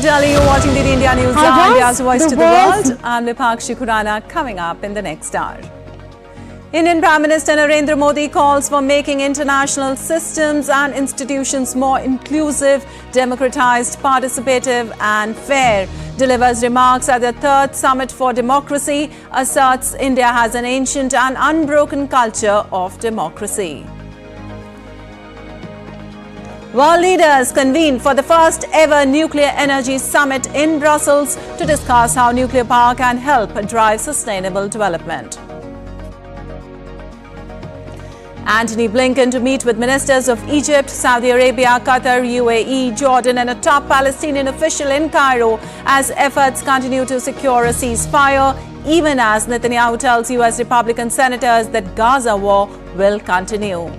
Delhi, you're watching the India News Hour, India's voice to the world. I'm Vipakshi Khurana. Coming up in the next hour. Indian Prime Minister Narendra Modi calls for making international systems and institutions more inclusive, democratized, participative and fair. Delivers remarks at the third Summit for Democracy, asserts India has an ancient and unbroken culture of democracy. World leaders convened for the first ever nuclear energy summit in Brussels to discuss how nuclear power can help drive sustainable development. Antony Blinken to meet with ministers of Egypt, Saudi Arabia, Qatar, UAE, Jordan and a top Palestinian official in Cairo as efforts continue to secure a ceasefire, even as Netanyahu tells US Republican senators that Gaza war will continue.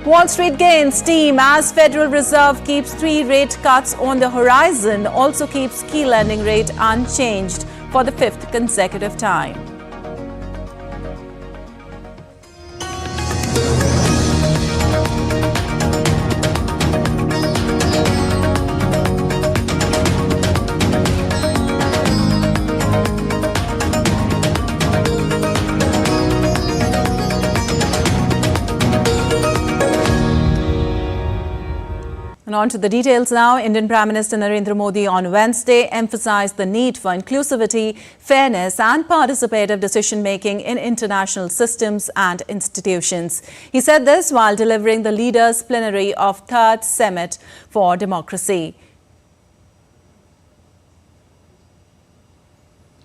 Wall Street gains steam as Federal Reserve keeps 3 rate cuts on the horizon, also keeps key lending rate unchanged for the 5th consecutive time. And on to the details now. Indian Prime Minister Narendra Modi on Wednesday emphasized the need for inclusivity, fairness and participative decision-making in international systems and institutions. He said this while delivering the leaders' plenary of Third Summit for Democracy.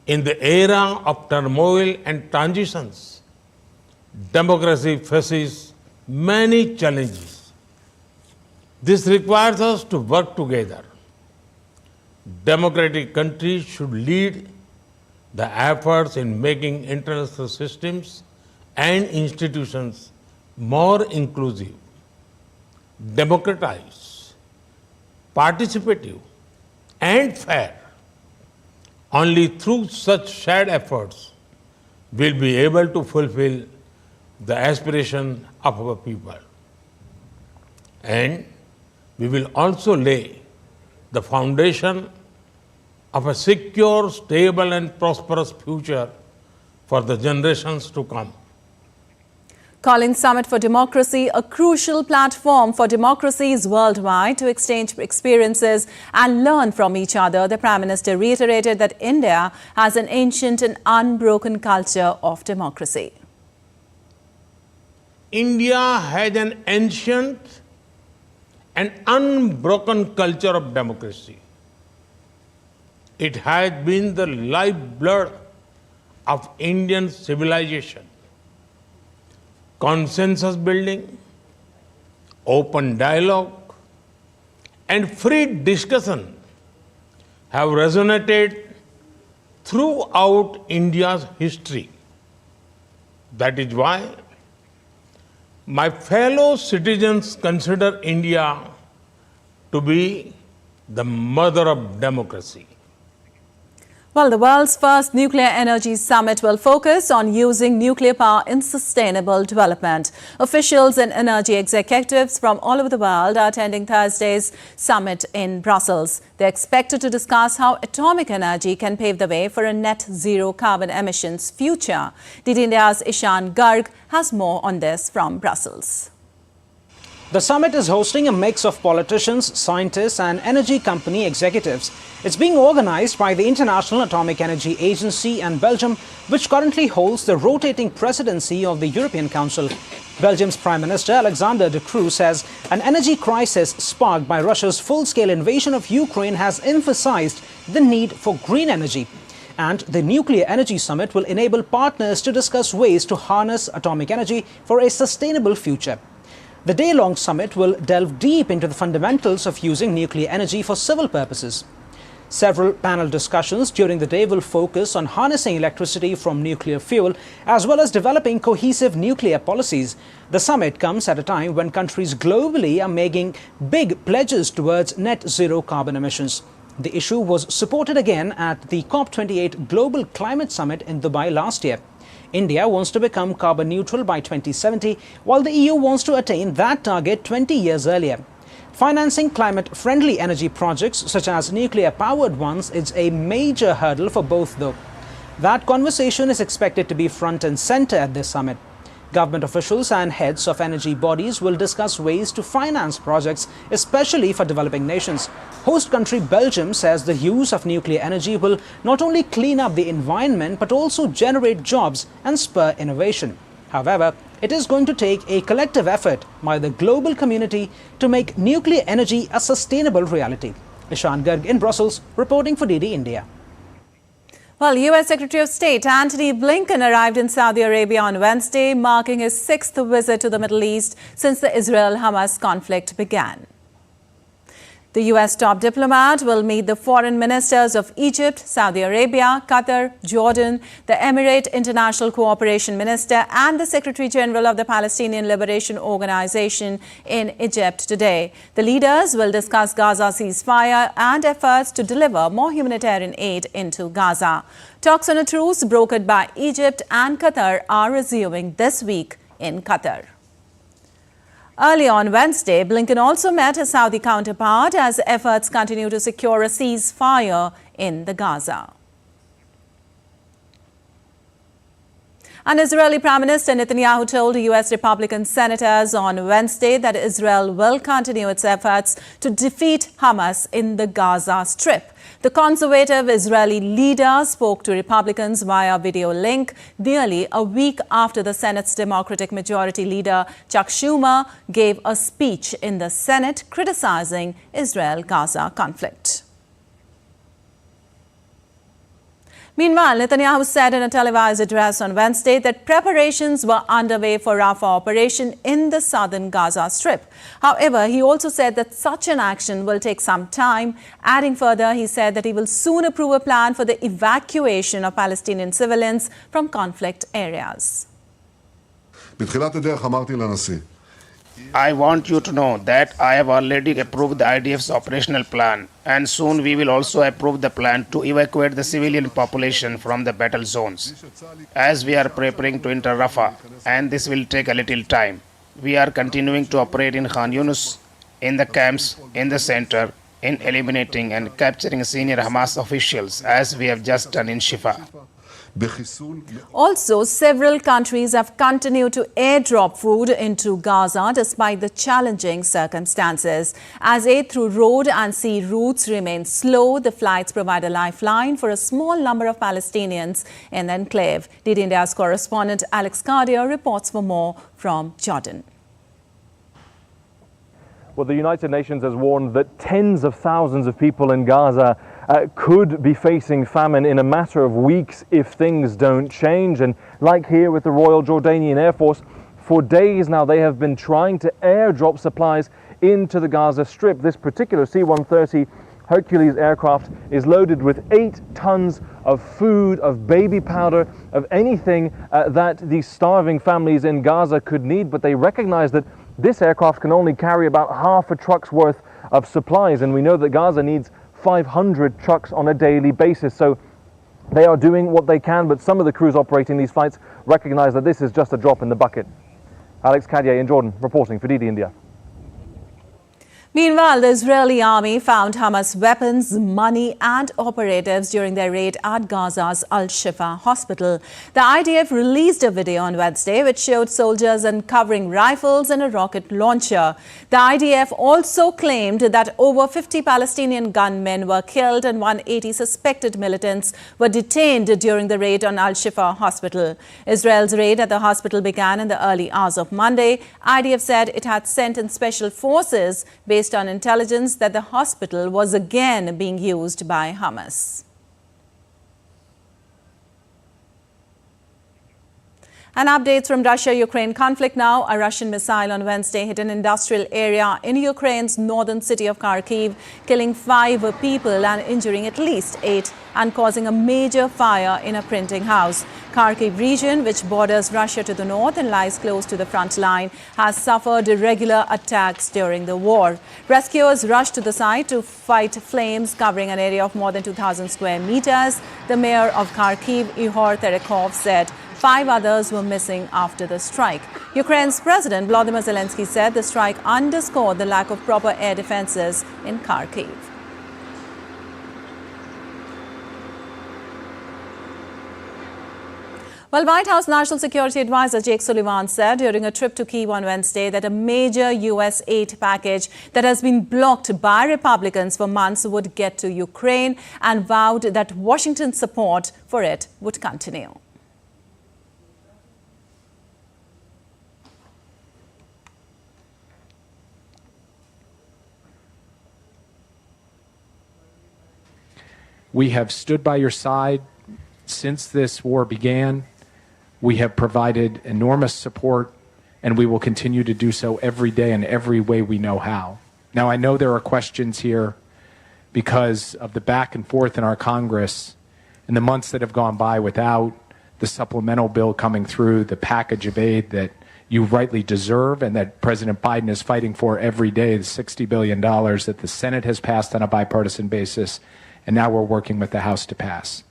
In the era of turmoil and transitions, democracy faces many challenges. This requires us to work together. Democratic countries should lead the efforts in making international systems and institutions more inclusive, democratized, participative, and fair. Only through such shared efforts will we be able to fulfill the aspiration of our people. And we will also lay the foundation of a secure, stable and prosperous future for the generations to come. Calling Summit for Democracy a crucial platform for democracies worldwide to exchange experiences and learn from each other, the Prime Minister reiterated that India has an ancient and unbroken culture of democracy. India has an ancient and unbroken culture of democracy. It has been the lifeblood of Indian civilization. Consensus building, open dialogue, and free discussion have resonated throughout India's history. That is why my fellow citizens consider India to be the mother of democracy. Well, the world's first nuclear energy summit will focus on using nuclear power in sustainable development. Officials and energy executives from all over the world are attending Thursday's summit in Brussels. They're expected to discuss how atomic energy can pave the way for a net zero carbon emissions future. DD India's Ishan Garg has more on this from Brussels. The summit is hosting a mix of politicians, scientists and energy company executives. It's being organized by the International Atomic Energy Agency and Belgium, which currently holds the rotating presidency of the European Council. Belgium's Prime Minister Alexander De Croo says an energy crisis sparked by Russia's full-scale invasion of Ukraine has emphasized the need for green energy. And the Nuclear Energy Summit will enable partners to discuss ways to harness atomic energy for a sustainable future. The day-long summit will delve deep into the fundamentals of using nuclear energy for civil purposes. Several panel discussions during the day will focus on harnessing electricity from nuclear fuel as well as developing cohesive nuclear policies. The summit comes at a time when countries globally are making big pledges towards net zero carbon emissions. The issue was supported again at the COP28 Global Climate Summit in Dubai last year. India wants to become carbon neutral by 2070, while the EU wants to attain that target 20 years earlier. Financing climate-friendly energy projects such as nuclear-powered ones is a major hurdle for both, though. That conversation is expected to be front and center at this summit. Government officials and heads of energy bodies will discuss ways to finance projects, especially for developing nations. Host country Belgium says the use of nuclear energy will not only clean up the environment but also generate jobs and spur innovation. However, it is going to take a collective effort by the global community to make nuclear energy a sustainable reality. Ishan Garg in Brussels, reporting for DD India. Well, U.S. Secretary of State Antony Blinken arrived in Saudi Arabia on Wednesday, marking his 6th visit to the Middle East since the Israel-Hamas conflict began. The U.S. top diplomat will meet the foreign ministers of Egypt, Saudi Arabia, Qatar, Jordan, the Emirate International Cooperation Minister and the Secretary General of the Palestinian Liberation Organization in Egypt today. The leaders will discuss Gaza ceasefire and efforts to deliver more humanitarian aid into Gaza. Talks on a truce brokered by Egypt and Qatar are resuming this week in Qatar. Early on Wednesday, Blinken also met his Saudi counterpart as efforts continue to secure a ceasefire in the Gaza. And Israeli Prime Minister Netanyahu told U.S. Republican senators on Wednesday that Israel will continue its efforts to defeat Hamas in the Gaza Strip. The conservative Israeli leader spoke to Republicans via video link nearly a week after the Senate's Democratic Majority Leader Chuck Schumer gave a speech in the Senate criticizing Israel-Gaza conflict. Meanwhile, Netanyahu said in a televised address on Wednesday that preparations were underway for Rafah operation in the southern Gaza Strip. However, he also said that such an action will take some time. Adding further, he said that he will soon approve a plan for the evacuation of Palestinian civilians from conflict areas. I want you to know that I have already approved the IDF's operational plan, and soon we will also approve the plan to evacuate the civilian population from the battle zones. As we are preparing to enter Rafah, and this will take a little time, we are continuing to operate in Khan Yunus, in the camps, in the center, in eliminating and capturing senior Hamas officials, as we have just done in Shifa. Also, several countries have continued to airdrop food into Gaza despite the challenging circumstances. As aid through road and sea routes remains slow, the flights provide a lifeline for a small number of Palestinians in the enclave. DD India's correspondent Alex Cardia reports for more from Jordan. Well, the United Nations has warned that tens of thousands of people in Gaza could be facing famine in a matter of weeks if things don't change. And like here with the Royal Jordanian Air Force, for days now they have been trying to airdrop supplies into the Gaza Strip. This particular C-130 Hercules aircraft is loaded with 8 tons of food, of baby powder, of anything that these starving families in Gaza could need. But they recognize that this aircraft can only carry about half a truck's worth of supplies. And we know that Gaza needs 500 trucks on a daily basis. So they are doing what they can, but some of the crews operating these flights recognize that this is just a drop in the bucket. Alex Cardia in Jordan, reporting for DD India. Meanwhile, the Israeli army found Hamas weapons, money and operatives during their raid at Gaza's Al-Shifa hospital. The IDF released a video on Wednesday which showed soldiers uncovering rifles and a rocket launcher. The IDF also claimed that over 50 Palestinian gunmen were killed and 180 suspected militants were detained during the raid on Al-Shifa hospital. Israel's raid at the hospital began in the early hours of Monday. IDF said it had sent in special forces based on intelligence that the hospital was again being used by Hamas. And updates from Russia-Ukraine conflict now. A Russian missile on Wednesday hit an industrial area in Ukraine's northern city of Kharkiv, killing 5 people and injuring at least 8 and causing a major fire in a printing house. Kharkiv region, which borders Russia to the north and lies close to the front line, has suffered irregular attacks during the war. Rescuers rushed to the site to fight flames covering an area of more than 2,000 square meters. The mayor of Kharkiv, Ihor Terekov, said 5 others were missing after the strike. Ukraine's President Volodymyr Zelensky said the strike underscored the lack of proper air defenses in Kharkiv. Well, White House National Security Advisor Jake Sullivan said during a trip to Kyiv on Wednesday that a major U.S. aid package that has been blocked by Republicans for months would get to Ukraine and vowed that Washington's support for it would continue. We have stood by your side since this war began. We have provided enormous support, and we will continue to do so every day in every way we know how. Now, I know there are questions here because of the back and forth in our Congress in the months that have gone by without the supplemental bill coming through, the package of aid that you rightly deserve and that President Biden is fighting for every day, the $60 billion that the Senate has passed on a bipartisan basis, and now we're working with the House to pass.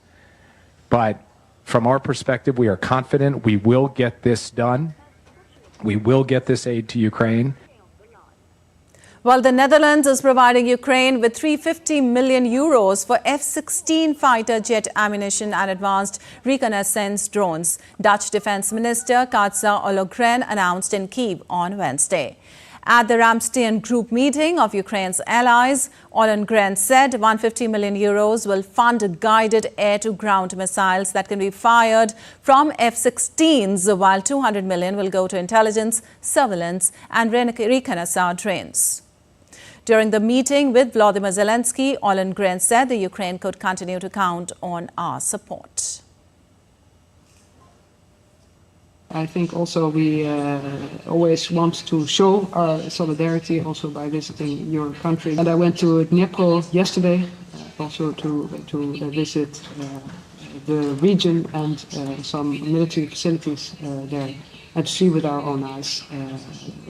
But from our perspective, we are confident we will get this done. We will get this aid to Ukraine. Well, the Netherlands is providing Ukraine with €350 million for F-16 fighter jet ammunition and advanced reconnaissance drones, Dutch Defense Minister Katza Ollongren announced in Kyiv on Wednesday. At the Ramstein Group meeting of Ukraine's allies, Ollongren said €150 million will fund guided air-to-ground missiles that can be fired from F-16s, while $200 million will go to intelligence, surveillance and reconnaissance drones. During the meeting with Volodymyr Zelensky, Ollongren said the Ukraine could continue to count on our support. I think also we always want to show our solidarity also by visiting your country. And I went to Dnipro yesterday also to visit the region and some military facilities there, and to see with our own eyes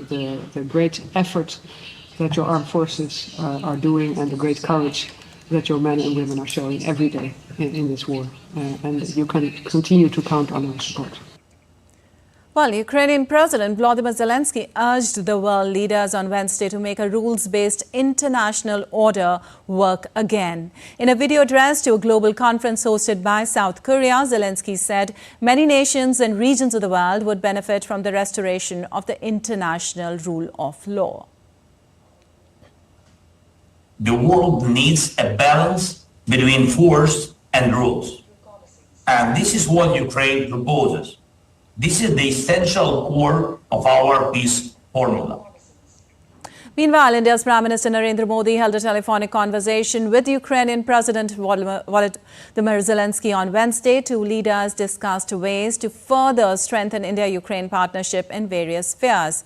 the great effort that your armed forces are doing and the great courage that your men and women are showing every day in this war. And you can continue to count on our support. Well, Ukrainian President Volodymyr Zelensky urged the world leaders on Wednesday to make a rules-based international order work again. In a video address to a global conference hosted by South Korea, Zelensky said many nations and regions of the world would benefit from the restoration of the international rule of law. The world needs a balance between force and rules. And this is what Ukraine proposes. This is the essential core of our peace formula. Meanwhile, India's Prime Minister Narendra Modi held a telephonic conversation with Ukrainian President Volodymyr Zelensky on Wednesday. Two leaders discussed ways to further strengthen India-Ukraine partnership in various spheres.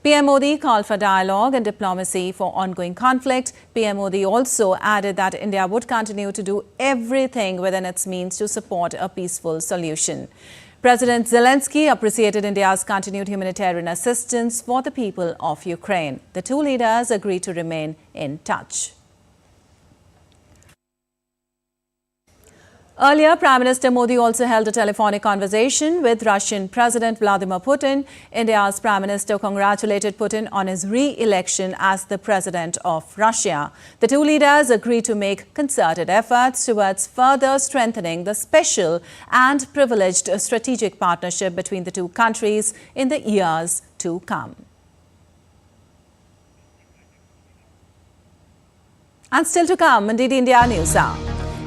PM Modi called for dialogue and diplomacy for ongoing conflict. PM Modi also added that India would continue to do everything within its means to support a peaceful solution. President Zelensky appreciated India's continued humanitarian assistance for the people of Ukraine. The two leaders agreed to remain in touch. Earlier, Prime Minister Modi also held a telephonic conversation with Russian President Vladimir Putin. India's Prime Minister congratulated Putin on his re-election as the President of Russia. The two leaders agreed to make concerted efforts towards further strengthening the special and privileged strategic partnership between the two countries in the years to come. And still to come on DD India News Hour.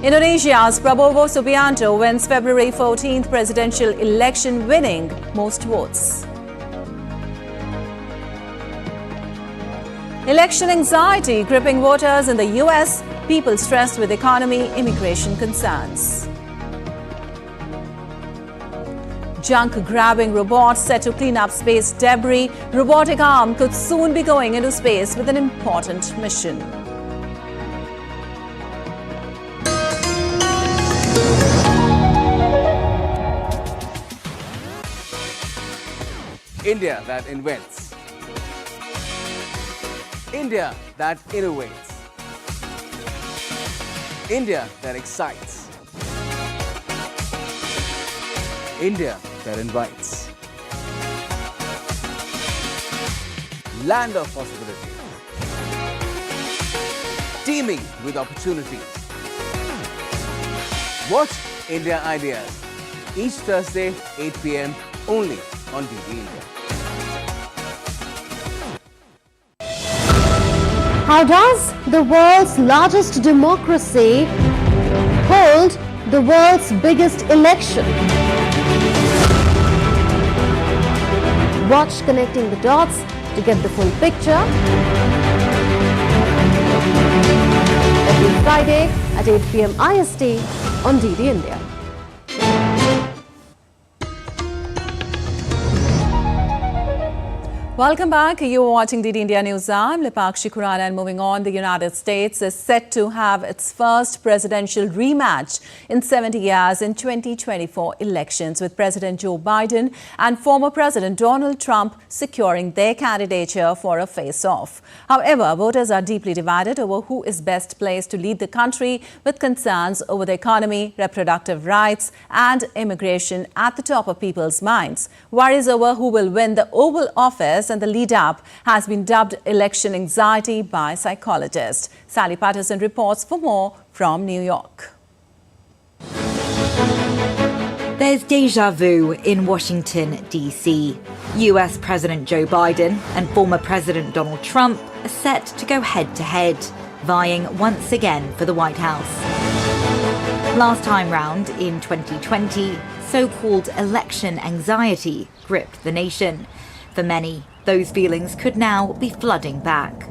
Indonesia's Prabowo Subianto wins February 14th presidential election, winning most votes. Election anxiety gripping voters in the US, people stressed with economy, immigration concerns. Junk-grabbing robot set to clean up space debris. Robotic arm could soon be going into space with an important mission. India that invents. India that innovates. India that excites. India that invites. Land of possibilities. Teeming with opportunities. Watch India Ideas each Thursday, 8 p.m. only on DD India. How does the world's largest democracy hold the world's biggest election? Watch Connecting the Dots to get the full picture. Every Friday at 8 p.m. IST on DD India. Welcome back. You are watching DD India News. I'm Lipakshi Khurana, and moving on, the United States is set to have its first presidential rematch in 70 years in 2024 elections, with President Joe Biden and former President Donald Trump securing their candidature for a face-off. However, voters are deeply divided over who is best placed to lead the country, with concerns over the economy, reproductive rights and immigration at the top of people's minds. Worries over who will win the Oval Office and the lead-up has been dubbed election anxiety by psychologists. Sally Patterson reports for more from New York. There's déjà vu in Washington, D.C. US President Joe Biden and former President Donald Trump are set to go head-to-head, vying once again for the White House. Last time round, in 2020, so-called election anxiety gripped the nation. For many, those feelings could now be flooding back.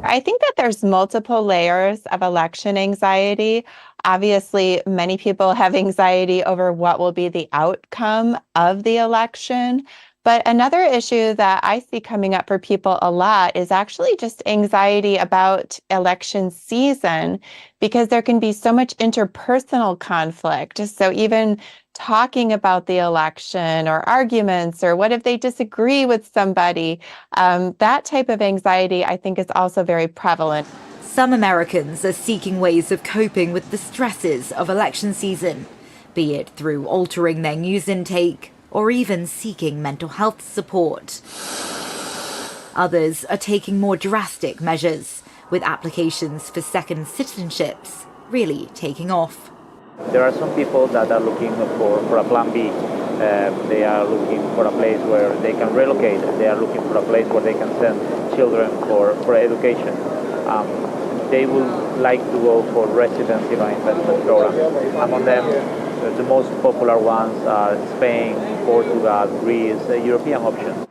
I think that there's multiple layers of election anxiety. Obviously, many people have anxiety over what will be the outcome of the election. But another issue that I see coming up for people a lot is actually just anxiety about election season, because there can be so much interpersonal conflict. So even talking about the election or arguments, or what if they disagree with somebody, that type of anxiety I think is also very prevalent. Some Americans are seeking ways of coping with the stresses of election season, be it through altering their news intake or even seeking mental health support. Others are taking more drastic measures, with applications for second citizenships really taking off. There are some people that are looking for a plan B. They are looking for a place where they can relocate. They are looking for a place where they can send children for education. They would like to go for resident investment program. Among them, the most popular ones are Spain, Portugal, Greece, European options.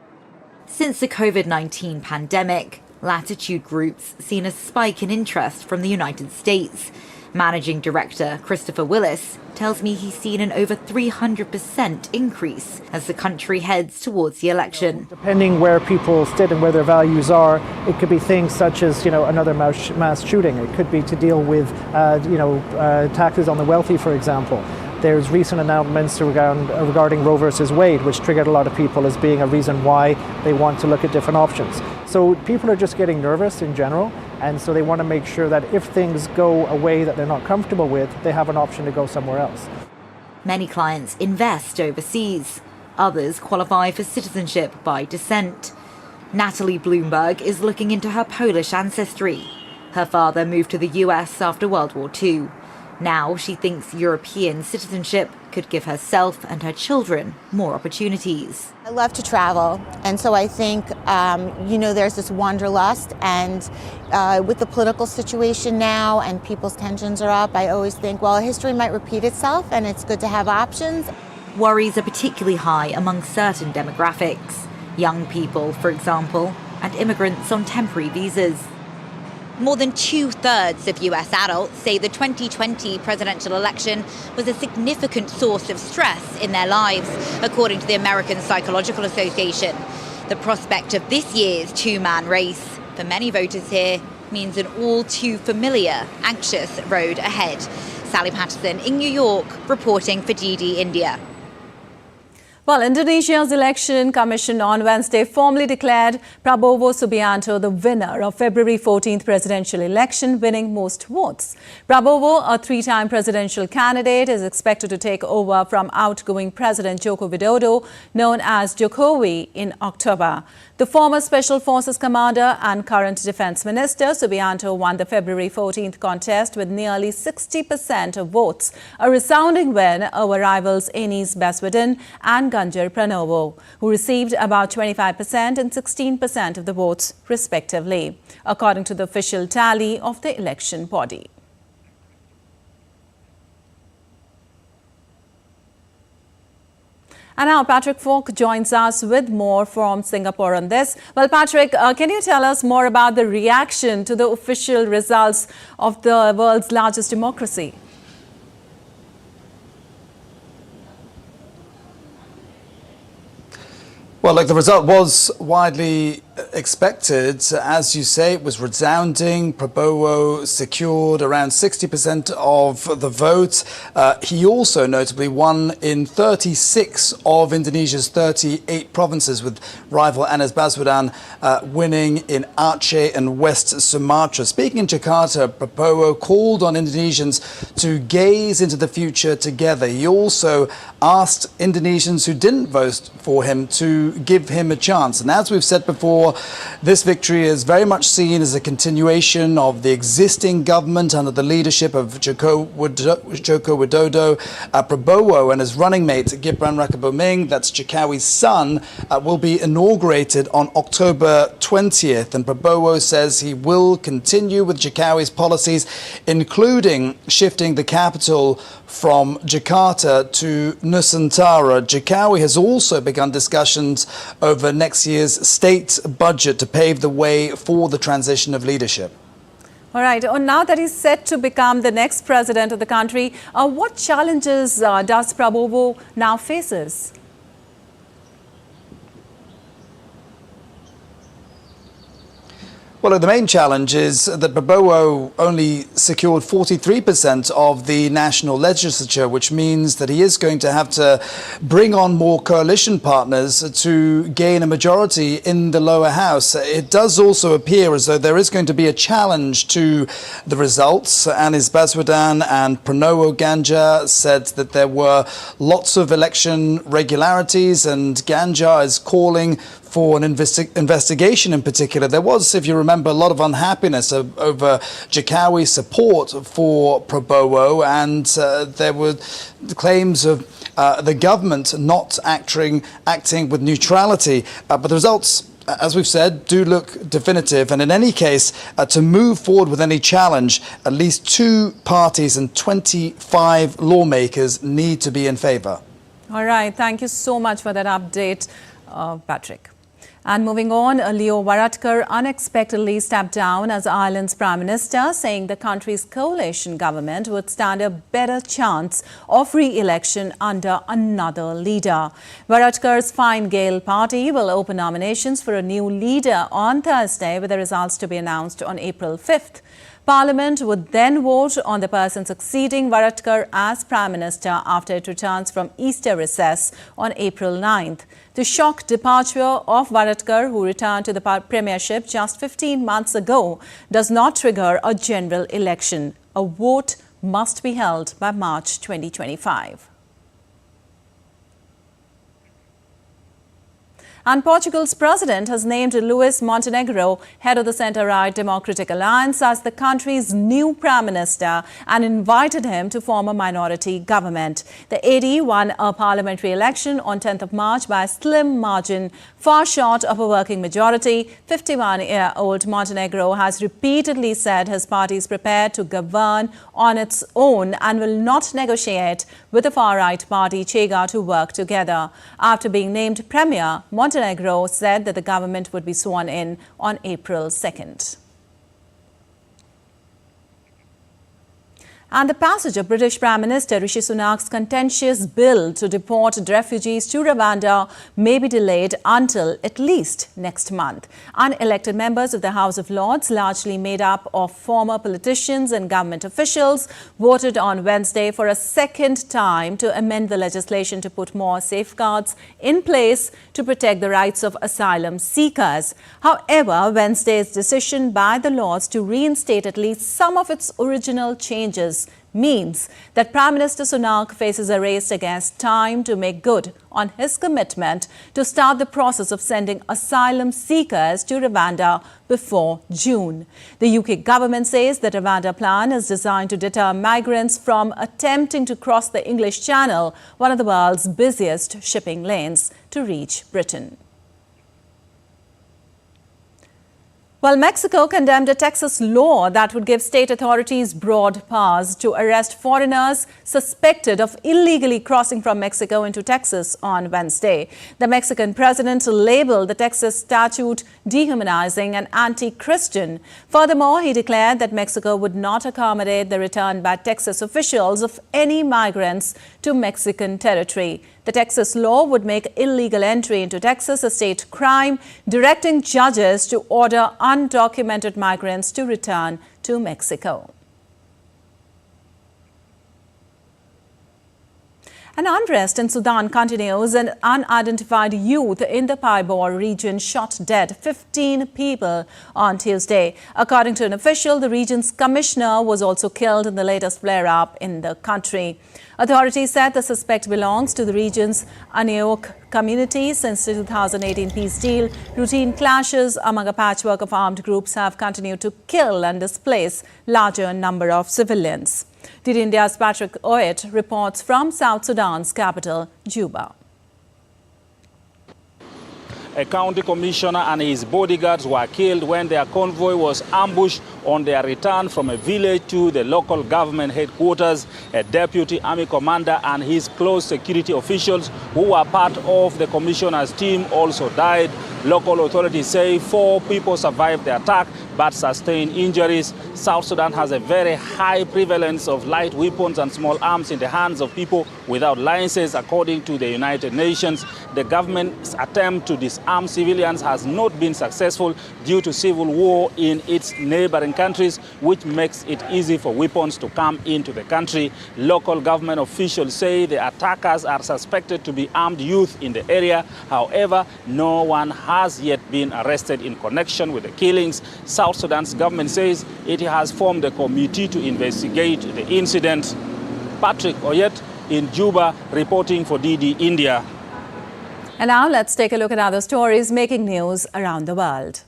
Since the COVID-19 pandemic, latitude groups seen a spike in interest from the United States. Managing Director Christopher Willis tells me he's seen an over 300% increase as the country heads towards the election. Depending where people sit and where their values are, it could be things such as, another mass shooting. It could be to deal with, taxes on the wealthy, for example. There's recent announcements regarding Roe versus Wade, which triggered a lot of people as being a reason why they want to look at different options. So people are just getting nervous in general, and so they want to make sure that if things go a way that they're not comfortable with, they have an option to go somewhere else. Many clients invest overseas. Others qualify for citizenship by descent. Natalie Bloomberg is looking into her Polish ancestry. Her father moved to the US after World War II. Now she thinks European citizenship could give herself and her children more opportunities. I love to travel, and so I think, there's this wanderlust, and with the political situation now and people's tensions are up, I always think, well, history might repeat itself, and it's good to have options. Worries are particularly high among certain demographics. Young people, for example, and immigrants on temporary visas. More than 2/3 of US adults say the 2020 presidential election was a significant source of stress in their lives, according to the American Psychological Association. The prospect of this year's two-man race, for many voters here, means an all too familiar, anxious road ahead. Sally Patterson in New York, reporting for DD India. Well, Indonesia's election commission on Wednesday formally declared Prabowo Subianto the winner of February 14th presidential election, winning most votes. Prabowo, a three-time presidential candidate, is expected to take over from outgoing President Joko Widodo, known as Jokowi, in October. The former Special Forces commander and current defense minister, Subianto, won the February 14th contest with nearly 60% of votes, a resounding win over rivals Anies Baswedan and Ganjar Pranowo, who received about 25% and 16% of the votes, respectively, according to the official tally of the election body. And now Patrick Falk joins us with more from Singapore on this. Well, Patrick, can you tell us more about the reaction to the official results of the world's largest democracy? Well, look, the result was widely expected. As you say, it was resounding. Prabowo secured around 60% of the vote. He also notably won in 36 of Indonesia's 38 provinces, with rival Anies Baswedan winning in Aceh and West Sumatra. Speaking in Jakarta, Prabowo called on Indonesians to gaze into the future together. He also asked Indonesians who didn't vote for him to give him a chance. And as we've said before, this victory is very much seen as a continuation of the existing government under the leadership of Joko Widodo. Prabowo and his running mate Gibran Rakebuming, that's Jokowi's son, will be inaugurated on October 20th. And Prabowo says he will continue with Jokowi's policies, including shifting the capital from Jakarta to Nusantara. Jokowi has also begun discussions over next year's state budget to pave the way for the transition of leadership. All right. Now that he's set to become the next president of the country, what challenges does Prabowo now faces? Well, the main challenge is that Prabowo only secured 43% of the national legislature, which means that he is going to have to bring on more coalition partners to gain a majority in the lower house. It does also appear as though there is going to be a challenge to the results. Anies Baswedan and Pranowo Ganjar said that there were lots of election regularities, and Ganjar is calling for an investigation in particular. There was, if you remember, a lot of unhappiness over Jokowi's support for Prabowo, and there were claims of the government not acting with neutrality. But the results, as we've said, do look definitive. And in any case, to move forward with any challenge, at least 2 parties and 25 lawmakers need to be in favour. All right. Thank you so much for that update, Patrick. And moving on, Leo Varadkar unexpectedly stepped down as Ireland's Prime Minister, saying the country's coalition government would stand a better chance of re-election under another leader. Varadkar's Fine Gael party will open nominations for a new leader on Thursday, with the results to be announced on April 5th. Parliament would then vote on the person succeeding Varadkar as Prime Minister after it returns from Easter recess on April 9th. The shock departure of Varadkar, who returned to the premiership just 15 months ago, does not trigger a general election. A vote must be held by March 2025. And Portugal's president has named Luis Montenegro, head of the centre-right Democratic Alliance, as the country's new prime minister and invited him to form a minority government. The AD won a parliamentary election on 10th of March by a slim margin, far short of a working majority. 51-year-old Montenegro has repeatedly said his party is prepared to govern on its own and will not negotiate with the far-right party Chega to work together. After being named premier, Montenegro said that the government would be sworn in on April 2nd. And the passage of British Prime Minister Rishi Sunak's contentious bill to deport refugees to Rwanda may be delayed until at least next month. Unelected members of the House of Lords, largely made up of former politicians and government officials, voted on Wednesday for a second time to amend the legislation to put more safeguards in place to protect the rights of asylum seekers. However, Wednesday's decision by the Lords to reinstate at least some of its original changes means that Prime Minister Sunak faces a race against time to make good on his commitment to start the process of sending asylum seekers to Rwanda before June. The UK government says the Rwanda plan is designed to deter migrants from attempting to cross the English Channel, one of the world's busiest shipping lanes, to reach Britain. Well, Mexico condemned a Texas law that would give state authorities broad powers to arrest foreigners suspected of illegally crossing from Mexico into Texas on Wednesday. The Mexican president labeled the Texas statute dehumanizing and anti-Christian. Furthermore, he declared that Mexico would not accommodate the return by Texas officials of any migrants to Mexican territory. The Texas law would make illegal entry into Texas a state crime, directing judges to order undocumented migrants to return to Mexico. An unrest in Sudan continues. An unidentified youth in the Pibor region shot dead 15 people on Tuesday. According to an official, the region's commissioner was also killed in the latest flare-up in the country. Authorities said the suspect belongs to the region's Aniok community. Since the 2018 peace deal, routine clashes among a patchwork of armed groups have continued to kill and displace larger number of civilians. DD India's Patrick Oet reports from South Sudan's capital, Juba. A county commissioner and his bodyguards were killed when their convoy was ambushed on their return from a village to the local government headquarters. A deputy army commander and his close security officials who were part of the commissioner's team also died. Local authorities say 4 people survived the attack but sustained injuries. South Sudan has a very high prevalence of light weapons and small arms in the hands of people without licenses, according to the United Nations. The government's attempt to disarm civilians has not been successful due to civil war in its neighboring countries, which makes it easy for weapons to come into the country. Local government officials say the attackers are suspected to be armed youth in the area. However, no one has yet been arrested in connection with the killings. South Sudan's government says it has formed a committee to investigate the incident. Patrick Oyet in Juba reporting for DD India. And now let's take a look at other stories making news around the world.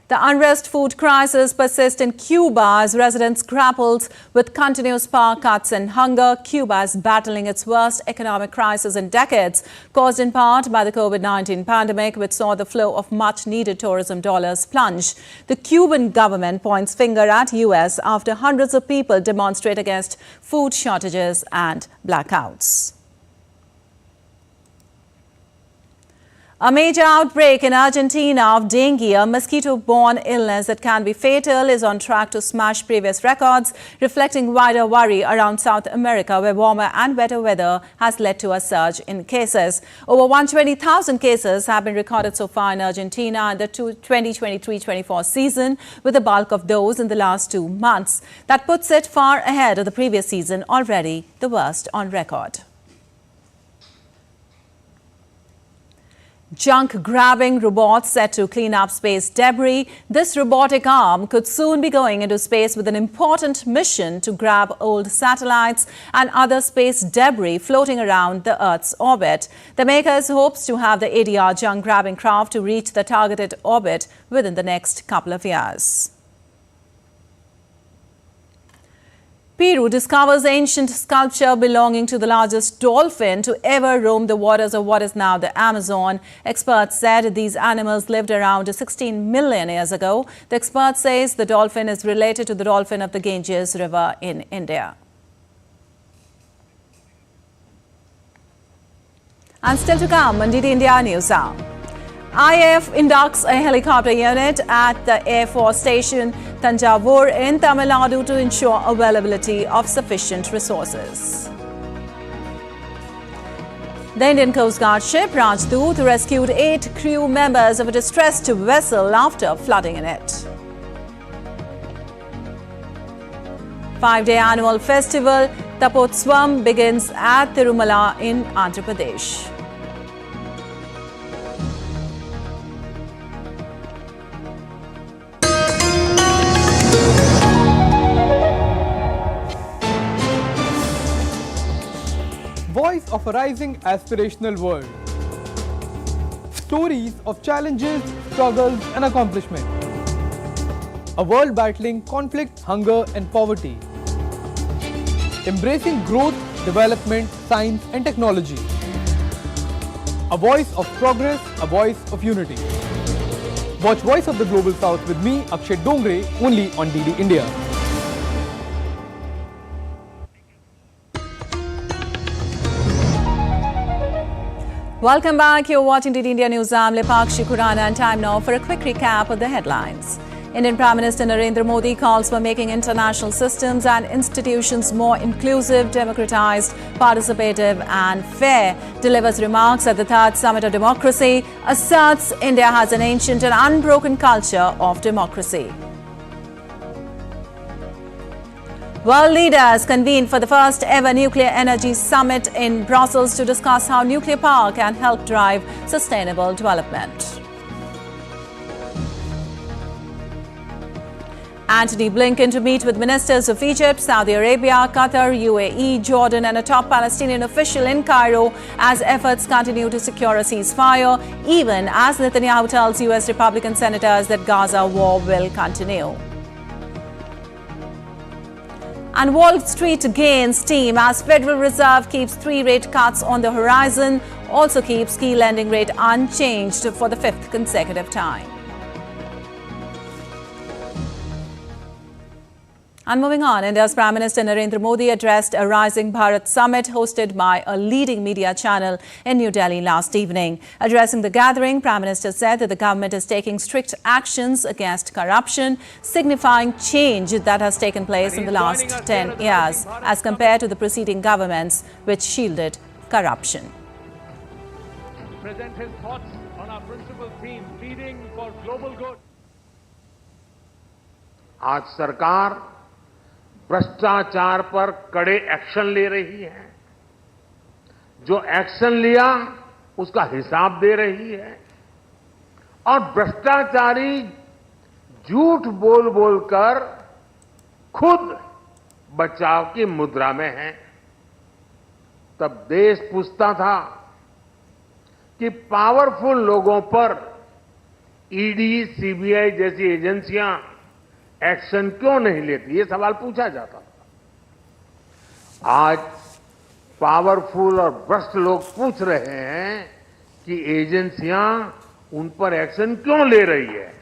The unrest food crisis persists in Cuba as residents grapple with continuous power cuts and hunger. Cuba is battling its worst economic crisis in decades, caused in part by the COVID-19 pandemic, which saw the flow of much-needed tourism dollars plunge. The Cuban government points finger at U.S. after hundreds of people demonstrate against food shortages and blackouts. A major outbreak in Argentina of dengue, a mosquito-borne illness that can be fatal, is on track to smash previous records, reflecting wider worry around South America, where warmer and wetter weather has led to a surge in cases. Over 120,000 cases have been recorded so far in Argentina in the 2023-24 season, with the bulk of those in the last 2 months. That puts it far ahead of the previous season, already the worst on record. Junk-grabbing robots set to clean up space debris. This robotic arm could soon be going into space with an important mission to grab old satellites and other space debris floating around the Earth's orbit. The makers hopes to have the ADR junk-grabbing craft to reach the targeted orbit within the next couple of years. Peru discovers ancient sculpture belonging to the largest dolphin to ever roam the waters of what is now the Amazon. Experts said these animals lived around 16 million years ago. The expert says the dolphin is related to the dolphin of the Ganges River in India. And still to come on DD India News Hour. IAF inducts a helicopter unit at the Air Force Station Thanjavur in Tamil Nadu to ensure availability of sufficient resources. The Indian Coast Guard ship Rajdoot rescued 8 crew members of a distressed vessel after flooding in it. 5-day annual festival Tapotswam begins at Tirumala in Andhra Pradesh. Voice of a rising aspirational world. Stories of challenges, struggles and accomplishment. A world battling conflict, hunger and poverty. Embracing growth, development, science and technology. A voice of progress, a voice of unity. Watch Voice of the Global South with me, Akshay Dongre, only on DD India. Welcome back. You're watching DD India News. I'm Lepakshi Khurana and time now for a quick recap of the headlines. Indian Prime Minister Narendra Modi calls for making international systems and institutions more inclusive, democratized, participative and fair. Delivers remarks at the 3rd Summit of Democracy. Asserts India has an ancient and unbroken culture of democracy. World leaders convened for the first ever nuclear energy summit in Brussels to discuss how nuclear power can help drive sustainable development. Antony Blinken to meet with ministers of Egypt, Saudi Arabia, Qatar, UAE, Jordan and a top Palestinian official in Cairo as efforts continue to secure a ceasefire, even as Netanyahu tells US Republican senators that Gaza war will continue. And Wall Street gains steam as Federal Reserve keeps 3 rate cuts on the horizon, also keeps key lending rate unchanged for the 5th consecutive time. And moving on, India's Prime Minister Narendra Modi addressed a Rising Bharat Summit hosted by a leading media channel in New Delhi last evening. Addressing the gathering, Prime Minister said that the government is taking strict actions against corruption, signifying change that has taken place in the last 10 years as compared to the preceding governments which shielded corruption. Present his thoughts on our principal theme, leading for global good. आज सरकार भ्रष्टाचार पर कड़े action ले रही है। जो action लिया उसका हिसाब दे रही है और भ्रष्टाचारी झूठ बोल बोलकर खुद बचाव की मुद्रा में है। तब देश पूछता था कि पावरफुल लोगों पर ईडी, सीबीआई जैसी एजेंसियां एक्शन क्यों नहीं लेती, ये सवाल पूछा जाता था। आज पावरफुल और भ्रष्ट लोग पूछ रहे हैं कि एजेंसियां उन पर एक्शन क्यों ले रही है।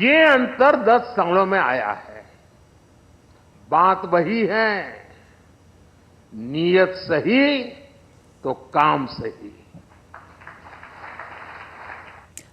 ये अंतर 10 सालों में आया है। बात वही है, नीयत सही तो काम सही।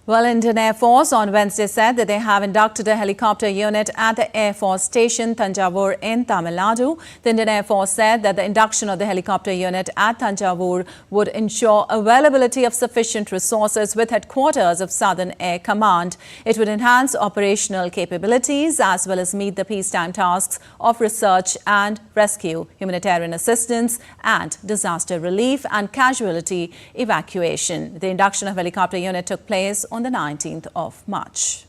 Well, Indian Air Force on Wednesday said that they have inducted a helicopter unit at the Air Force Station Thanjavur in Tamil Nadu. The Indian Air Force said that the induction of the helicopter unit at Thanjavur would ensure availability of sufficient resources with headquarters of Southern Air Command. It would enhance operational capabilities as well as meet the peacetime tasks of research and rescue, humanitarian assistance and disaster relief and casualty evacuation. The induction of helicopter unit took place on the 19th of March.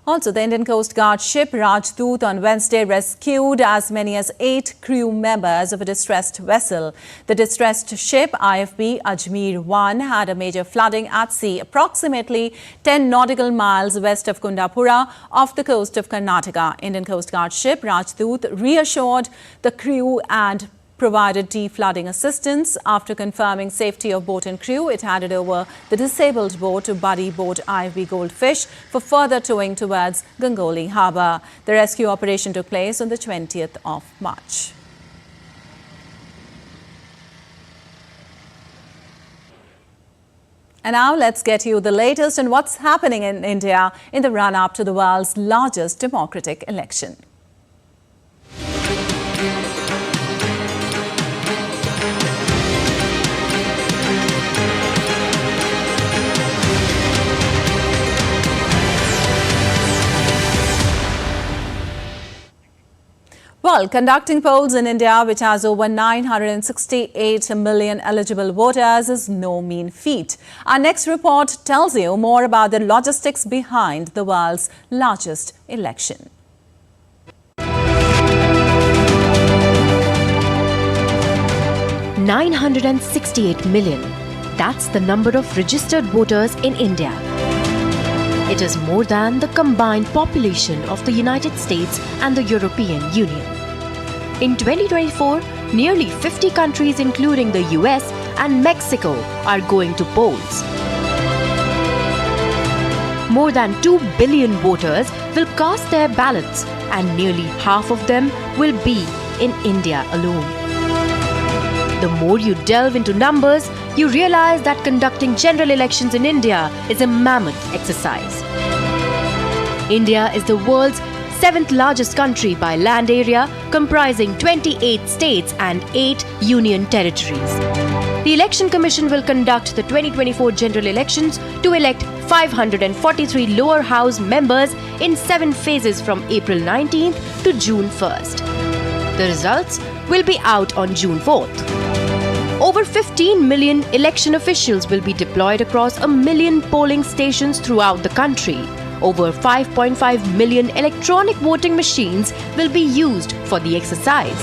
Also, the Indian Coast Guard ship Rajdoot on Wednesday rescued as many as 8 crew members of a distressed vessel. The distressed ship IFB Ajmer 1 had a major flooding at sea approximately 10 nautical miles west of Kundapura off the coast of Karnataka. Indian Coast Guard ship Rajdoot reassured the crew and provided de-flooding assistance. After confirming safety of boat and crew, it handed over the disabled boat to buddy boat IFB Goldfish for further towing towards Gangoli Harbour. The rescue operation took place on the 20th of March. And now let's get you the latest on what's happening in India in the run-up to the world's largest democratic election. Well, conducting polls in India, which has over 968 million eligible voters, is no mean feat. Our next report tells you more about the logistics behind the world's largest election. 968 million. That's the number of registered voters in India. It is more than the combined population of the United States and the European Union. In 2024, nearly 50 countries including the US and Mexico are going to polls. More than 2 billion voters will cast their ballots, and nearly half of them will be in India alone. The more you delve into numbers, you realize that conducting general elections in India is a mammoth exercise. India is the world's 7th largest country by land area, comprising 28 states and 8 union territories. The Election Commission will conduct the 2024 general elections to elect 543 lower house members in 7 phases from April 19th to June 1st. The results will be out on June 4th. Over 15 million election officials will be deployed across 1 million polling stations throughout the country. Over 5.5 million electronic voting machines will be used for the exercise.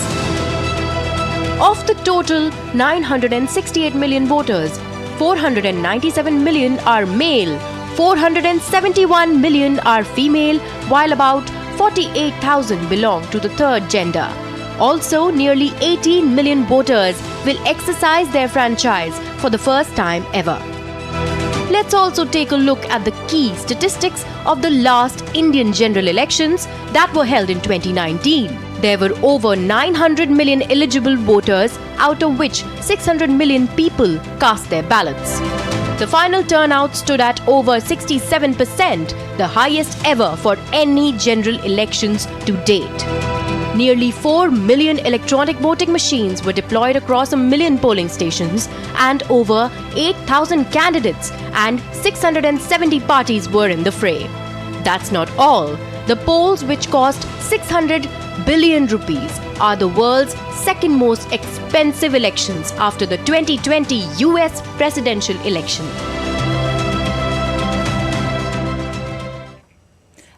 Of the total 968 million voters, 497 million are male, 471 million are female, while about 48,000 belong to the third gender. Also, nearly 18 million voters will exercise their franchise for the first time ever. Let's also take a look at the key statistics of the last Indian general elections that were held in 2019. There were over 900 million eligible voters, out of which 600 million people cast their ballots. The final turnout stood at over 67%, the highest ever for any general elections to date. Nearly 4 million electronic voting machines were deployed across 1 million polling stations, and over 8,000 candidates and 670 parties were in the fray. That's not all. The polls, which cost 600 billion rupees, are the world's second most expensive elections after the 2020 US presidential election.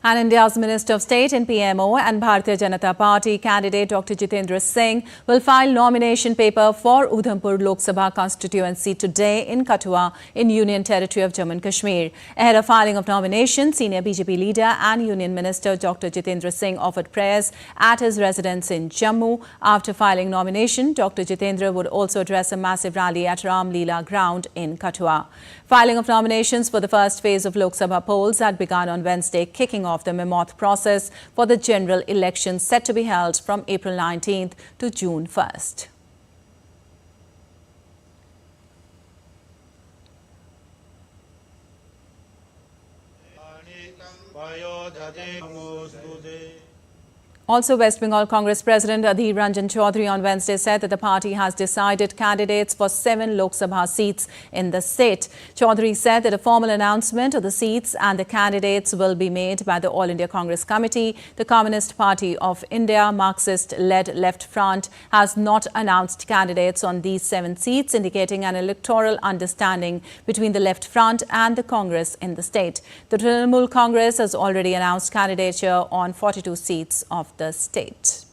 And India's Minister of State in PMO and Bharatiya Janata Party candidate Dr. Jitendra Singh will file nomination paper for Udhampur Lok Sabha constituency today in Kathua in Union Territory of Jammu and Kashmir. Ahead of filing of nomination, senior BJP leader and Union Minister Dr. Jitendra Singh offered prayers at his residence in Jammu. After filing nomination, Dr. Jitendra would also address a massive rally at Ram Leela ground in Kathua. Filing of nominations for the first phase of Lok Sabha polls had begun on Wednesday, kicking off the mammoth process for the general elections set to be held from April 19th to June 1st. Also, West Bengal Congress President Adhir Ranjan Chaudhary on Wednesday said that the party has decided candidates for 7 Lok Sabha seats in the state. Chaudhary said that a formal announcement of the seats and the candidates will be made by the All India Congress Committee. The Communist Party of India, Marxist-led Left Front, has not announced candidates on these 7 seats, indicating an electoral understanding between the Left Front and the Congress in the state. The Trinamool Congress has already announced candidature on 42 seats of the state.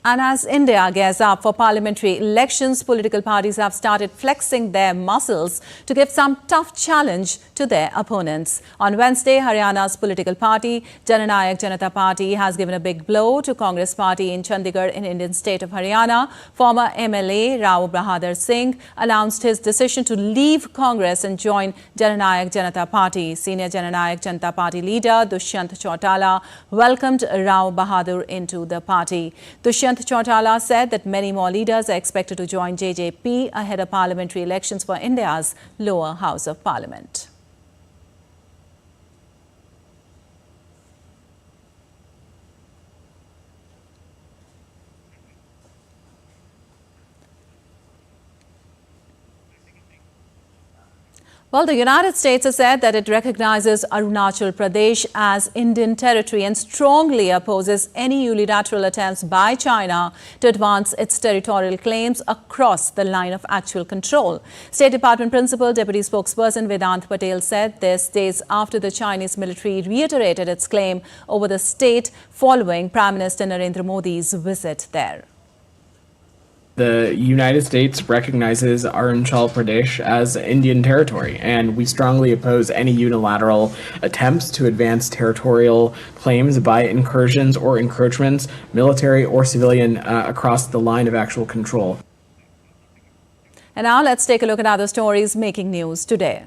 And as India gears up for parliamentary elections, political parties have started flexing their muscles to give some tough challenge to their opponents. On Wednesday, Haryana's political party, Jananayak Janata Party, has given a big blow to Congress party in Chandigarh in Indian state of Haryana. Former MLA Rao Bahadur Singh announced his decision to leave Congress and join Jananayak Janata Party. Senior Jananayak Janata Party leader Dushyant Chautala welcomed Rao Bahadur into the party. Dushyant Chautala said that many more leaders are expected to join JJP ahead of parliamentary elections for India's lower house of parliament. Well, the United States has said that it recognizes Arunachal Pradesh as Indian territory and strongly opposes any unilateral attempts by China to advance its territorial claims across the line of actual control. State Department Principal Deputy Spokesperson Vedant Patel said this days after the Chinese military reiterated its claim over the state following Prime Minister Narendra Modi's visit there. The United States recognizes Arunachal Pradesh as Indian territory, and we strongly oppose any unilateral attempts to advance territorial claims by incursions or encroachments, military or civilian, across the line of actual control. And now let's take a look at other stories making news today.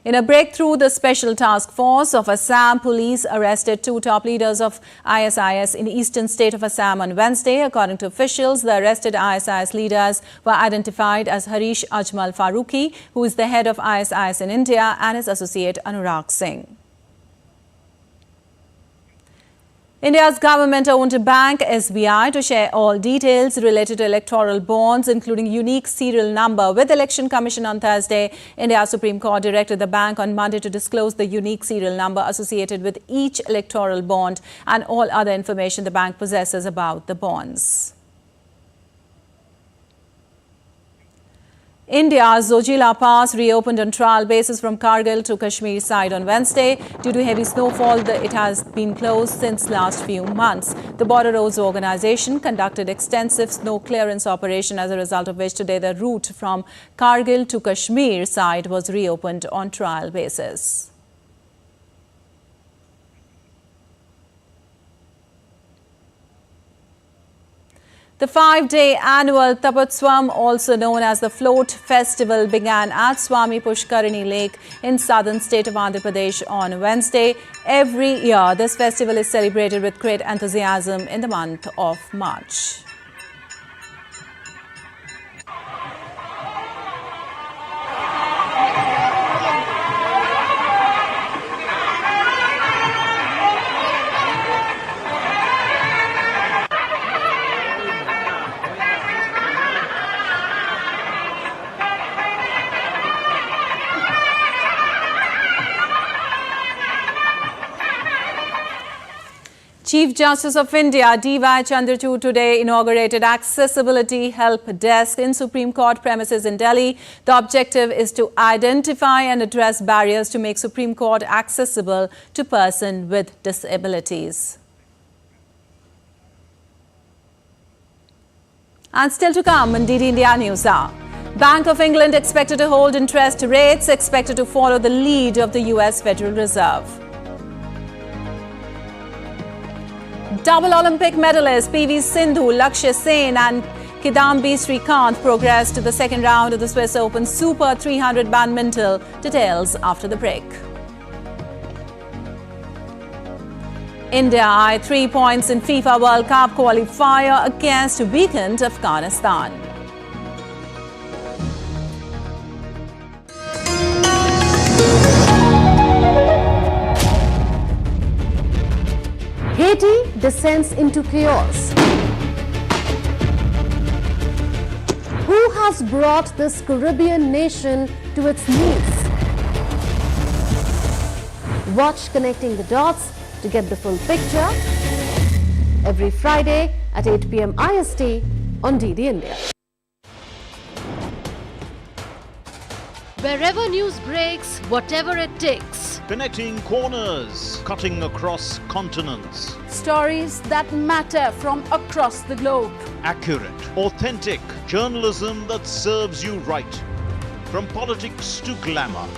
In a breakthrough, the Special Task Force of Assam Police arrested two top leaders of ISIS in eastern state of Assam on Wednesday. According to officials, the arrested ISIS leaders were identified as Harish Ajmal Faruqi, who is the head of ISIS in India, and his associate Anurag Singh. India's government-owned bank SBI to share all details related to electoral bonds, including unique serial number, with Election Commission on Thursday. India's Supreme Court directed the bank on Monday to disclose the unique serial number associated with each electoral bond and all other information the bank possesses about the bonds. India's Zojila Pass reopened on trial basis from Kargil to Kashmir side on Wednesday. Due to heavy snowfall, it has been closed since last few months. The Border Roads Organization conducted extensive snow clearance operation, as a result of which today the route from Kargil to Kashmir side was reopened on trial basis. The 5-day annual Tapotswam, also known as the Float Festival, began at Swami Pushkarini Lake in southern state of Andhra Pradesh on Wednesday. Every year, this festival is celebrated with great enthusiasm in the month of March. Chief Justice of India D.Y. Chandrachud today inaugurated Accessibility Help Desk in Supreme Court premises in Delhi. The objective is to identify and address barriers to make Supreme Court accessible to persons with disabilities. And still to come on DD India News Hour. Bank of England expected to hold interest rates, expected to follow the lead of the US Federal Reserve. Double Olympic medalists PV Sindhu, Lakshya Sen and Kidambi Srikanth progressed to the second round of the Swiss Open Super 300 badminton. Details after the break. India eyed 3 points in FIFA World Cup qualifier against weakened Afghanistan. Haiti descends into chaos. Who has brought this Caribbean nation to its knees? Watch Connecting the Dots to get the full picture every Friday at 8 p.m. IST on DD India. Wherever news breaks, whatever it takes. Connecting corners, cutting across continents. Stories that matter from across the globe. Accurate, authentic journalism that serves you right. From politics to glamour,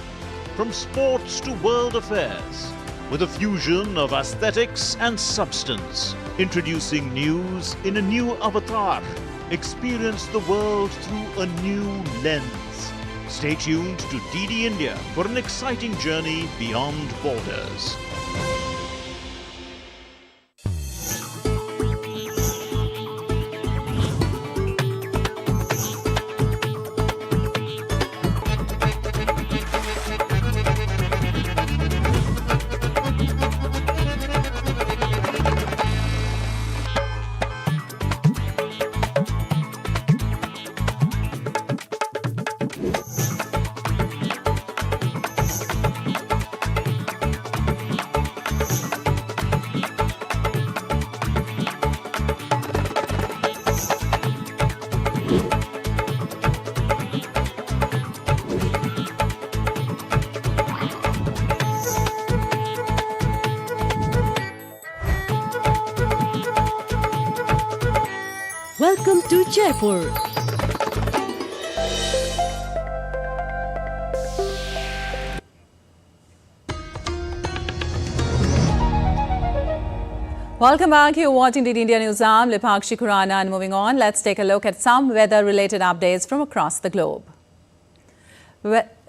from sports to world affairs, with a fusion of aesthetics and substance. Introducing news in a new avatar. Experience the world through a new lens. Stay tuned to DD India for an exciting journey beyond borders. Welcome to Jaipur. Welcome back. You're watching DD India News. I'm Lipakshi Khurana, and moving on, let's take a look at some weather-related updates from across the globe.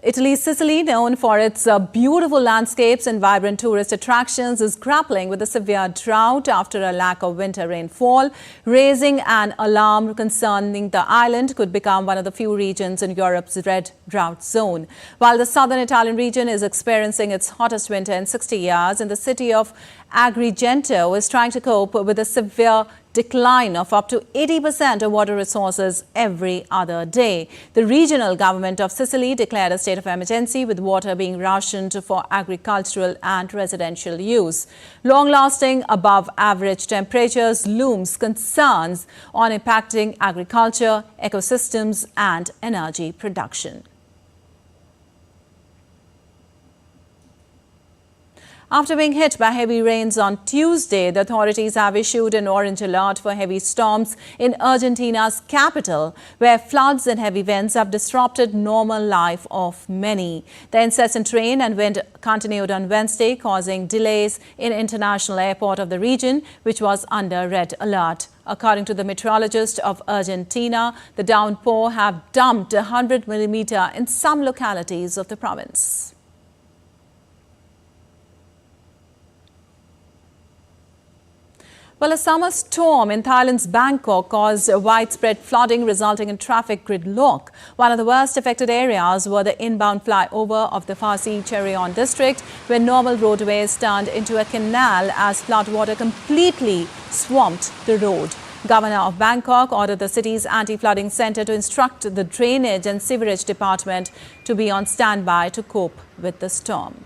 Italy's Sicily, known for its beautiful landscapes and vibrant tourist attractions, is grappling with a severe drought after a lack of winter rainfall, raising an alarm concerning the island could become one of the few regions in Europe's red drought zone. While the southern Italian region is experiencing its hottest winter in 60 years, and the city of Agrigento is trying to cope with a severe decline of up to 80% of water resources every other day. The regional government of Sicily declared a state of emergency, with water being rationed for agricultural and residential use. Long-lasting above-average temperatures looms concerns on impacting agriculture, ecosystems and energy production. After being hit by heavy rains on Tuesday, the authorities have issued an orange alert for heavy storms in Argentina's capital, where floods and heavy winds have disrupted normal life of many. The incessant rain and wind continued on Wednesday, causing delays in international airport of the region, which was under red alert. According to the meteorologist of Argentina, the downpour have dumped 100 millimeters in some localities of the province. Well, a summer storm in Thailand's Bangkok caused widespread flooding, resulting in traffic gridlock. One of the worst affected areas were the inbound flyover of the Phasi Cherion district, where normal roadways turned into a canal as floodwater completely swamped the road. Governor of Bangkok ordered the city's anti-flooding center to instruct the drainage and sewerage department to be on standby to cope with the storm.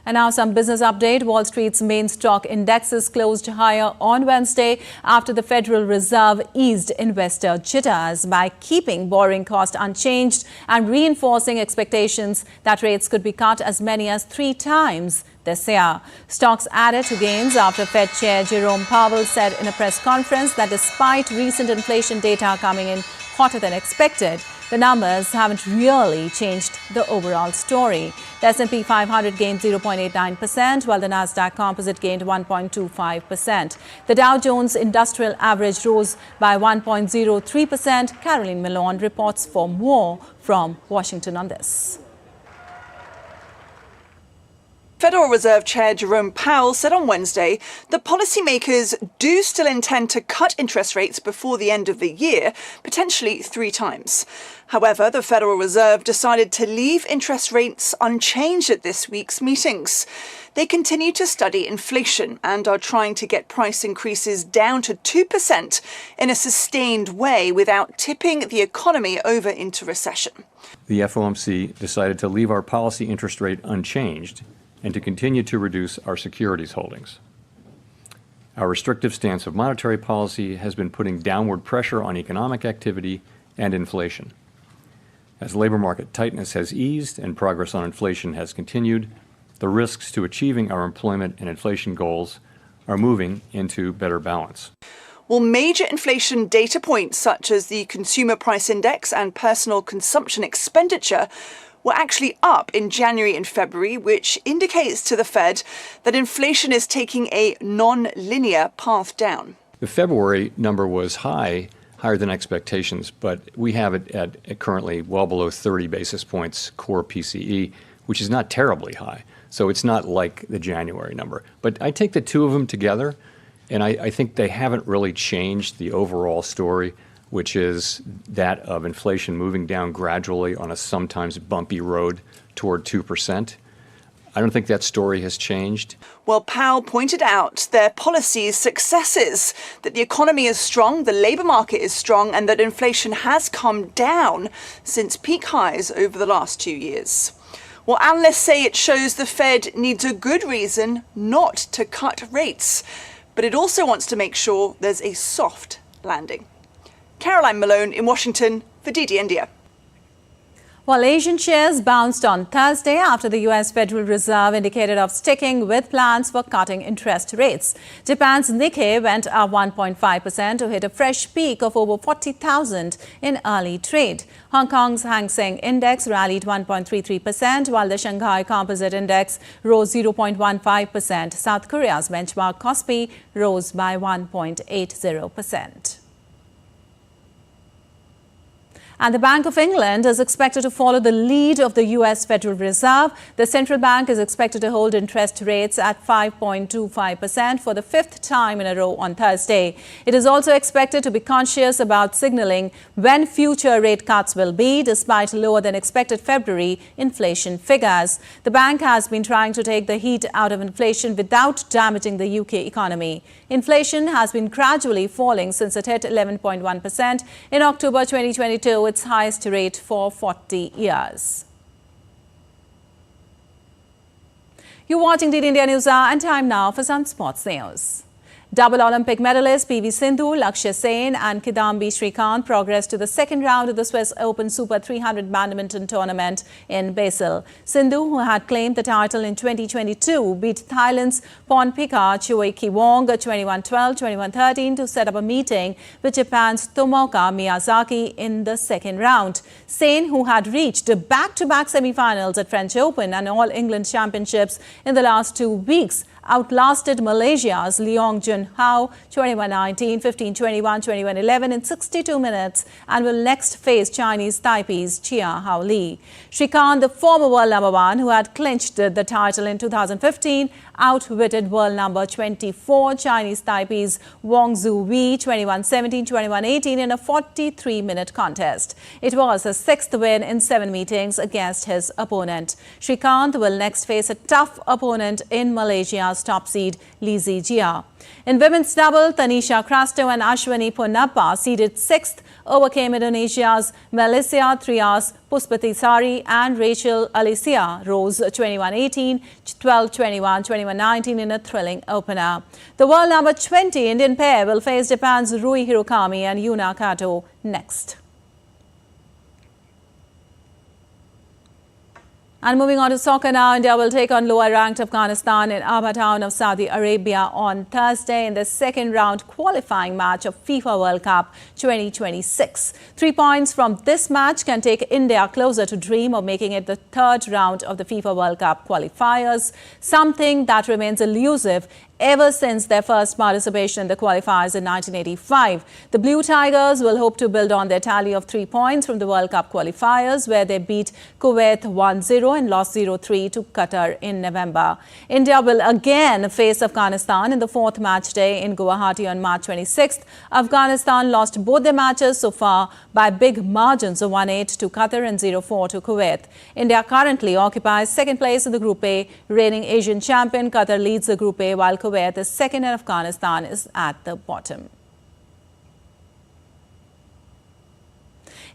And now some business update. Wall Street's main stock indexes closed higher on Wednesday after the Federal Reserve eased investor jitters by keeping borrowing cost unchanged and reinforcing expectations that rates could be cut as many as 3 times this year. Stocks added to gains after Fed Chair Jerome Powell said in a press conference that despite recent inflation data coming in hotter than expected, the numbers haven't really changed the overall story. The S&P 500 gained 0.89%, while the Nasdaq Composite gained 1.25%. The Dow Jones Industrial Average rose by 1.03%. Caroline Malone reports for more from Washington on this. Federal Reserve Chair Jerome Powell said on Wednesday that policymakers do still intend to cut interest rates before the end of the year, potentially 3 times. However, the Federal Reserve decided to leave interest rates unchanged at this week's meetings. They continue to study inflation and are trying to get price increases down to 2% in a sustained way without tipping the economy over into recession. The FOMC decided to leave our policy interest rate unchanged and to continue to reduce our securities holdings. Our restrictive stance of monetary policy has been putting downward pressure on economic activity and inflation. As labor market tightness has eased and progress on inflation has continued, the risks to achieving our employment and inflation goals are moving into better balance. Well, major inflation data points such as the Consumer Price Index and personal consumption expenditure were actually up in January and February, which indicates to the Fed that inflation is taking a non-linear path down. The February number was higher than expectations, but we have it at currently well below 30 basis points core PCE, which is not terribly high. So it's not like the January number. But I take the two of them together, and I think they haven't really changed the overall story, which is that of inflation moving down gradually on a sometimes bumpy road toward 2%. I don't think that story has changed. Well, Powell pointed out their policy's successes, that the economy is strong, the labour market is strong, and that inflation has come down since peak highs over the last 2 years. Well, analysts say it shows the Fed needs a good reason not to cut rates, but it also wants to make sure there's a soft landing. Caroline Malone in Washington for DD India. While Asian shares bounced on Thursday after the U.S. Federal Reserve indicated of sticking with plans for cutting interest rates. Japan's Nikkei went up 1.5% to hit a fresh peak of over 40,000 in early trade. Hong Kong's Hang Seng Index rallied 1.33%, while the Shanghai Composite Index rose 0.15%. South Korea's benchmark Kospi rose by 1.80%. And the Bank of England is expected to follow the lead of the U.S. Federal Reserve. The central bank is expected to hold interest rates at 5.25% for the fifth time in a row on Thursday. It is also expected to be conscious about signaling when future rate cuts will be, despite lower than expected February inflation figures. The bank has been trying to take the heat out of inflation without damaging the UK economy. Inflation has been gradually falling since it hit 11.1% in October 2022. Its highest rate for 40 years. You're watching DD India News Hour, and time now for some sports news. Double Olympic medalist PV Sindhu, Lakshya Sen and Kidambi Srikanth progressed to the second round of the Swiss Open Super 300 badminton tournament in Basel. Sindhu, who had claimed the title in 2022, beat Thailand's Pornpika Choi Ki-wong 21-12, 21-13 to set up a meeting with Japan's Tomoka Miyazaki in the second round. Sen, who had reached back-to-back semi-finals at French Open and All England Championships in the last 2 weeks, outlasted Malaysia's Leong Jun Hao 21-19, 15-21, 21-11 in 62 minutes and will next face Chinese Taipei's Chia Hao Li. Srikanth, the former world number one who had clinched the title in 2015, outwitted world number 24 Chinese Taipei's Wang Zhu-wei 21-17, 21-18 in a 43-minute contest. It was his sixth win in 7 meetings against his opponent. Srikanth will next face a tough opponent in Malaysia's top seed Li Zijia. In women's double, Tanisha Crasto and Ashwini Ponnappa seeded 6th overcame Indonesia's Malaysia Trias Puspati Sari and Rachel Alicia Rose 21-18, 12-21, 21-19 in a thrilling opener. The world number 20 Indian pair will face Japan's Rui Hirokami and Yuna Kato next. And moving on to soccer now, India will take on lower-ranked Afghanistan in Aba town of Saudi Arabia on Thursday in the second round qualifying match of FIFA World Cup 2026. 3 points from this match can take India closer to dream of making it the third round of the FIFA World Cup qualifiers, something that remains elusive ever since their first participation in the qualifiers in 1985. The Blue Tigers will hope to build on their tally of 3 points from the World Cup qualifiers, where they beat Kuwait 1-0 and lost 0-3 to Qatar in November. India will again face Afghanistan in the fourth match day in Guwahati on March 26th. Afghanistan lost both their matches so far by big margins of 1-8 to Qatar and 0-4 to Kuwait. India currently occupies second place in the Group A. Reigning Asian champion Qatar leads the Group A, while Kuwait is second and Afghanistan is at the bottom.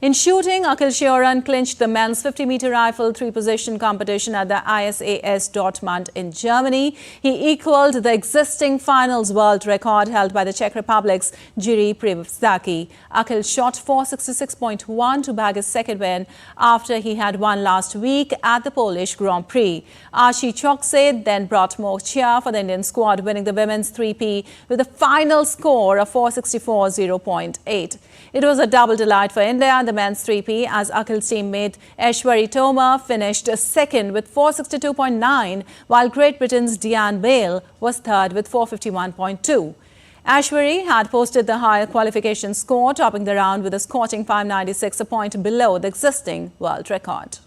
In shooting, Akhil Sheoran clinched the men's 50-meter rifle three-position competition at the ISAS Dortmund in Germany. He equaled the existing finals world record held by the Czech Republic's Jiří Privzaki. Akhil shot 466.1 to bag his second win after he had won last week at the Polish Grand Prix. Archie Choksey then brought more cheer for the Indian squad, winning the women's 3P with a final score of 464.08. It was a double delight for India in the men's 3P as Akhil's teammate Aishwarya Tomar finished second with 462.9, while Great Britain's Diane Bale was third with 451.2. Aishwarya had posted the higher qualification score, topping the round with a scorching 596, a point below the existing world record.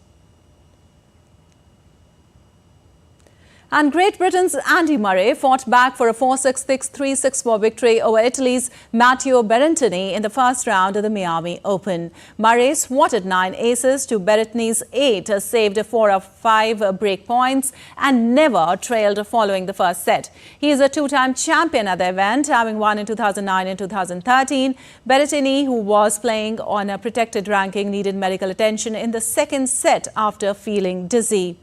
And Great Britain's Andy Murray fought back for a 4-6, 6-3-6-4 victory over Italy's Matteo Berrettini in the first round of the Miami Open. Murray swatted 9 aces to Berrettini's 8, saved 4 of 5 break points and never trailed following the first set. He is a 2-time champion at the event, having won in 2009 and 2013. Berrettini, who was playing on a protected ranking, needed medical attention in the second set after feeling dizzy.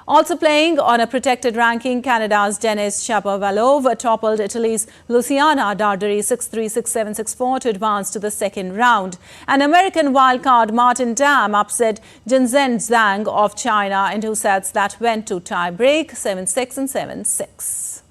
Also playing on a protected ranking, Canada's Denis Shapovalov toppled Italy's Luciana Darderi 6-3, 6-7, 6-4 to advance to the second round. And American wildcard Martin Dam upset Jinzhen Zhang of China in 2 sets that went to tie-break 7-6 and 7-6.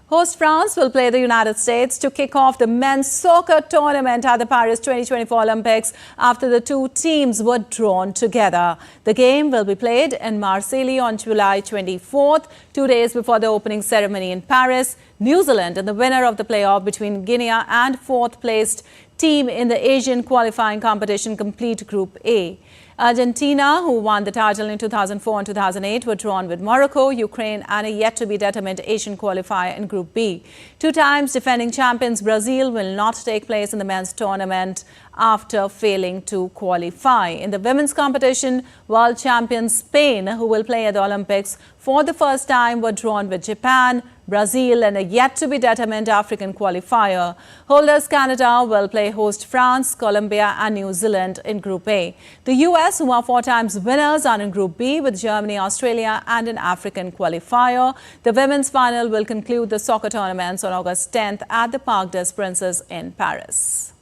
Host France will play the United States to kick off the men's soccer tournament at the Paris 2024 Olympics after the two teams were drawn together. The game will be played in Marseille on July 24th, 2 days before the opening ceremony in Paris. New Zealand and the winner of the playoff between Guinea and fourth-placed team in the Asian qualifying competition complete Group A. Argentina, who won the title in 2004 and 2008, were drawn with Morocco, Ukraine and a yet-to-be-determined Asian qualifier in Group B. 2 times defending champions Brazil will not take place in the men's tournament after failing to qualify. In the women's competition, world champions Spain, who will play at the Olympics for the first time, were drawn with Japan, Brazil and a yet-to-be-determined African qualifier. Holders Canada will play host France, Colombia and New Zealand in Group A. The US, who are 4 times winners, are in Group B with Germany, Australia and an African qualifier. The women's final will conclude the soccer tournaments on August 10th at the Parc des Princes in Paris.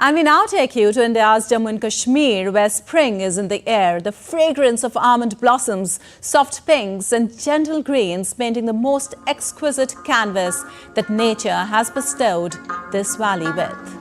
And we now take you to India's Jammu and Kashmir, where spring is in the air. The fragrance of almond blossoms, soft pinks and gentle greens painting the most exquisite canvas that nature has bestowed this valley with.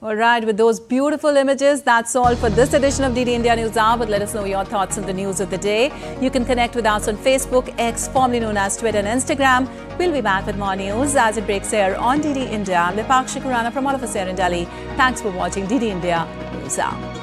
Alright, with those beautiful images, that's all for this edition of DD India News Hour. But let us know your thoughts on the news of the day. You can connect with us on Facebook, X, formerly known as Twitter and Instagram. We'll be back with more news as it breaks here on DD India. I'm Pakshi Khurana from all of us here in Delhi. Thanks for watching DD India News Hour.